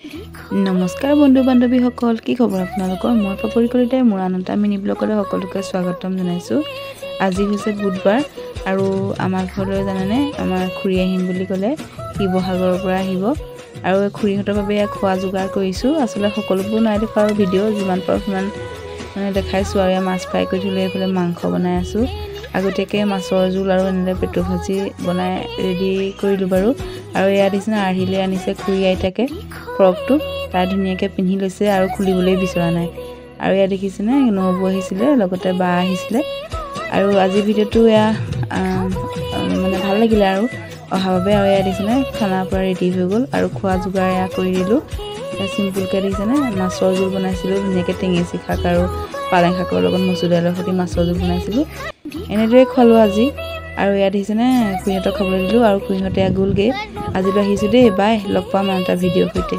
নমস্কাৰ বন্ধু বান্ধৱীসকল, কি খবৰ আপোনালোকৰ? মই পাপৰি কলিতাই মোৰ আন এটা মিনি ব্লগলৈ সকলোকে স্বাগতম জনাইছোঁ। আজি হৈছে বুধবাৰ আৰু আমাৰ ঘৰলৈ জানেনে আমাৰ খুৰী আহিম বুলি ক'লে, শিৱসাগৰৰ পৰা আহিব আৰু খুৰীহঁতৰ বাবে খোৱা যোগাৰ কৰিছোঁ। আচলতে সকলোবোৰ নাই দেখুৱা আৰু ভিডিঅ' যিমান পাৰোঁ সিমান মানে দেখাইছোঁ। আৰু মাছ ফ্ৰাই কৰি থ'লে এইফালে মাংস বনাই আছোঁ। আগতীয়াকৈ মাছৰ জোল আৰু এনেদৰে পেটু ভাজি বনাই ৰেডি কৰিলোঁ বাৰু। আৰু এয়া দিছে আৰ্হিলে আনিছে খুৰী আইতাকে ফ্ৰকটো, তাই ধুনীয়াকৈ পিন্ধি লৈছে আৰু খুলিবলৈ বিচৰা নাই। আৰু এয়া দেখিছেনে নবৌ আহিছিলে, লগতে বা আহিছিলে। আৰু আজিৰ ভিডিঅ'টো এয়া মানে ভাল লাগিলে আৰু অহাৰ বাবে। আৰু এয়া দেখিছেনে খানাৰ পৰা ৰেডি হৈ গ'ল আৰু খোৱা যোগাৰ এয়া কৰি দিলোঁ। চিম্পুলকৈ দেখিছেনে মাছৰ জোল বনাইছিলোঁ, ধুনীয়াকৈ টেঙেচি শাক আৰু পালেং শাকৰ লগত মচুৰ দাইলৰ সৈতে মাছৰ জোল বনাইছিলোঁ। এনেদৰে খোৱালোঁ আজি। আৰু এয়া দেখিছেনে খুৰীহঁতক খাবলৈ দিলোঁ আৰু খুৰীহঁতে গ'লগৈ। আজিলৈ আহিছোঁ দেই, বাই, লগ পাম আন এটা ভিডিঅ'ৰ সৈতে।